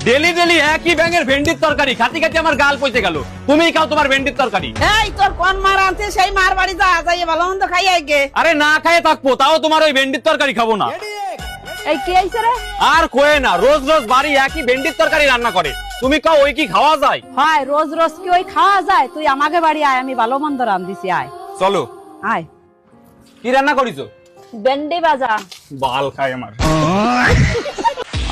Daily daily একই ব্যাঙের ভেন্ডির তরকারি খাতি খাতি আমার গাল পচে গেল। তুমি খাও তোমার ভেন্ডির তরকারি। এই তোর কোন মার আনছে সেই মার বাড়ি যা যাইয়ে ভালো মন্দ খাই আইগে। আরে না খায়ে থাকবো তাও তোমার ওই ভেন্ডির তরকারি খাবো না। এই কে আইছে রে? আর কোয়ে না, রোজ রোজ বাড়ি একই ভেন্ডির তরকারি রান্না করে। তুমি কাও ওই কি খাওয়া যায়? হয় রোজ রোজ কি ওই খাওয়া যায়? তুই আমাকে বাড়ি আয়, আমি ভালো মন্দ রান্ধিছি, আয় চলো। আয়। কি রান্না করিছো? ভেন্ডি ভাজা। বাল খায় আমার।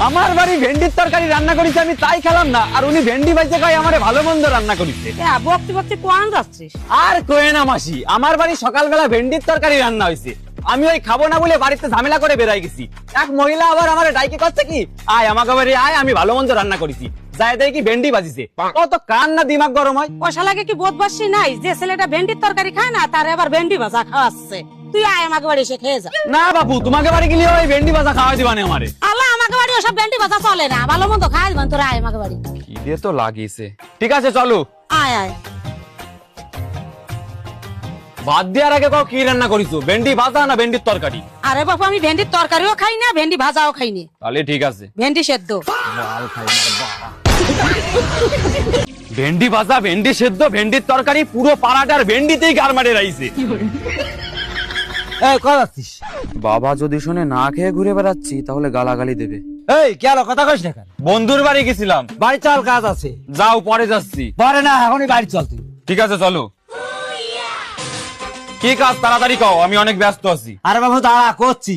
আমার বাড়ি ভেন্ডির তরকারি রান্না করেছে, আমি তাই খেলাম না, আর উনি ভেন্ডি ভাজতে খাই আমারে ভালো মন্দ রান্না করেছে। বকতে বকতে কোয়ান যাচ্ছিস? আর কোয়ে না মাসি, আমার বাড়ি সকালবেলা ভেন্ডির তরকারি রান্না হয়েছে, আমি ওই খাবো না বলে বাড়িতে ঝামেলা করে বেরাই গেছি। এক মহিলা আবার আমার ডাইকে করছে কি, আয় আমাকে বাড়ি আয়, আমি ভালো মন্দ রান্না করেছি। যাই দেয় কি ভেন্ডি ভাজিছে, কত কান না দিমাগ গরম হয়। পয়সা লাগে কি বোধবাসী নাই যে ছেলেটা ভেন্ডির তরকারি খায় না তার আবার ভেন্ডি ভাজা খাওয়াচ্ছে? তুই আয় আমাকে বাড়ি এসে খেয়ে যা। না বাবু, তোমাকে বাড়ি গেলে ওই ভেন্ডি ভাজা খাওয়াই দিবানে আমারে। আল্লাহ, আমাকে বাড়ি ওসব ভেন্ডি ভাজা চলে না, ভালো মন্দ খাওয়া দিবান। তোরা আয় আমাকে বাড়ি। খিদে তো লাগিয়েছে। ঠিক আছে চলো। আয় আয়। ভাত দেওয়ার আগে কি রান্না করিছো, ভেন্ডি ভাজা না ভেন্ডির তরকারি? আরে বাবু, আমি ভেন্ডির তরকারিও খাই না, ভেন্ডি ভাজাও খাই না। তাহলে ঠিক আছে, ভেন্ডি সেদ্ধ। ভেন্ডি ভাজা, ভেন্ডি সেদ্ধ, ভেন্ডির তরকারি, পুরো পাড়াটার ভেন্ডিতেই গার মারে রাইছে। এই কই যাচ্ছিস? বাবা যদি শুনে না খেয়ে ঘুরে বেড়াচ্ছি তাহলে গালাগালি দেবে। এই কি আলো, কথা কইস না কেন? বন্ধুর বাড়ি গেছিলাম। বাড়ি চল, কাজ আছে। যাও, পরে যাচ্ছি। পরে না, এখনই বাড়ি চল তুই। ঠিক আছে চলো। কি কাজ তাড়াতাড়ি কও, আমি অনেক ব্যস্ত আছি। আরে বাবু দাঁড়া, করছি।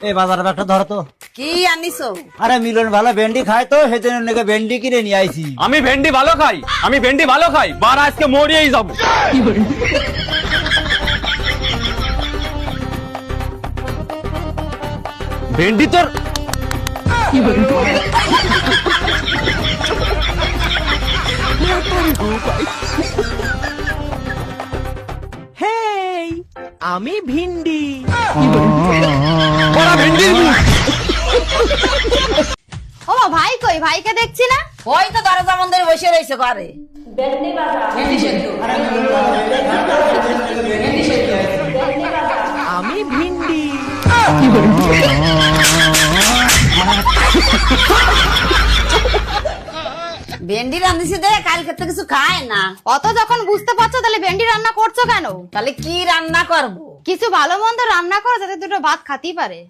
এই বাজারে একটা ধরো তো। কি আনিছো? আরে মিলন ভালো ভেন্ডি খায় তো, সেজন্য নাকি ভেন্ডি কিনে নিয়ে আইছি। আমি ভেন্ডি ভালো খাই, আমি ভেন্ডি ভালো খাই, বার আজকে মরিয়েই যাব। ভেন্ডি তোর হেই, আমি ভিন্ডি। বড় ভেন্ডির মুখ। ও ভাই কই? ভাইকে দেখছি না। ওই তো দরজা মন্দিরে বসে রয়েছে ঘরে। আমি ভিন্ডি। ভেন্ডি রান্ধিছি দে, কালকে তো কিছু খায় না। অত যখন বুঝতে পারছো তাহলে ভেন্ডি রান্না করছো কেন? তাহলে কি রান্না করব? কিছু ভালো মন্দ রান্না করো যাতে দুটো ভাত খাতেই পারে।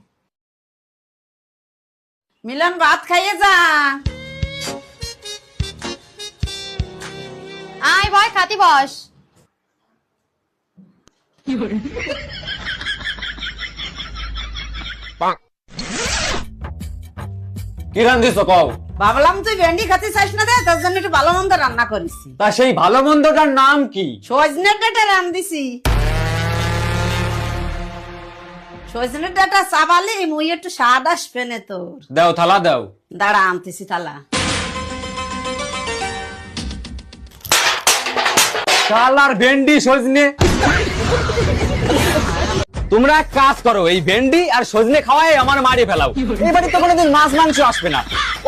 মিলন, ভাত খাইয়ে যা। আয় ভয়, খাতি বস। কি রান্ধিছ কও? ভাবলাম তুই ভেন্ডি খাতে চাইস না দে, তার জন্য একটু ভালো মন্দ রান্না করেছি। তা সেই ভালো মন্দটার নাম কি? সজনের ডাটা রান্ধিছি। সজনের ডাটা চাবালি মুই একটু স্বাদ আসবে না তোর। দাও, থালা দাও। দাঁড়া, আনতেছি থালা। শালার ভেন্ডি সজনে। তোমরা এক কাজ করো, এই ভেন্ডি আর সজনে খাওয়াই আমার মারি ফেলাও। এই বাড়ি তো কোনোদিন মাছ মাংস আসবে না।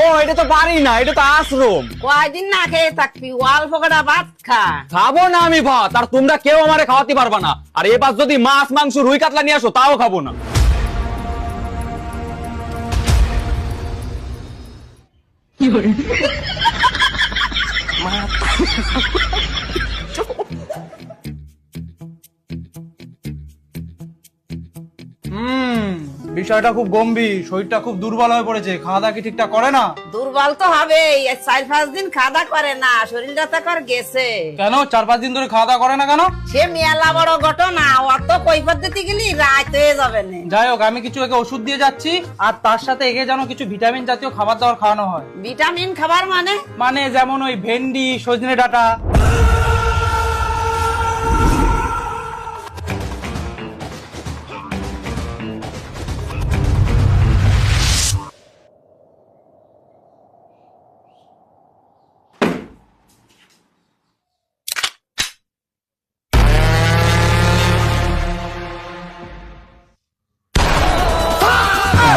ও এটা তো বাড়ি না, এটা তো আশ্রম। কয়দিন না খেয়ে থাকবি, অল্প কটা ভাত খা। খাবো না আমি ভাত, আর তোমরা কেউ আমারে খাওয়াতে পারবা না। আর এবার যদি মাছ মাংস রুই কাতলা নিয়ে আসো তাও খাবো না। বিষয়টা খুব গম্ভীর, শরীরটা খুব দুর্বল হয়ে পড়েছে। খাওয়া দাওয়া কি ঠিকঠাক করে না? দুর্বল তো হবেই, 4-5 দিন খাওয়া করে না, শরীরটা তো কর গেছে। কেন 4-5 দিন ধরে খাওয়া দাওয়া করে না কেন? সে মেলা বড় ঘটনা, অত কৈফত দিতে গেলি রাত হয়ে যাবে না। যাই হোক, আমি কিছু একে ওষুধ দিয়ে যাচ্ছি, আর তার সাথে একে যেন কিছু ভিটামিন জাতীয় খাবার দাবার খাওয়ানো হয়। ভিটামিন খাবার মানে যেমন ওই ভেন্ডি, সজনে ডাঁটা।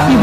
কি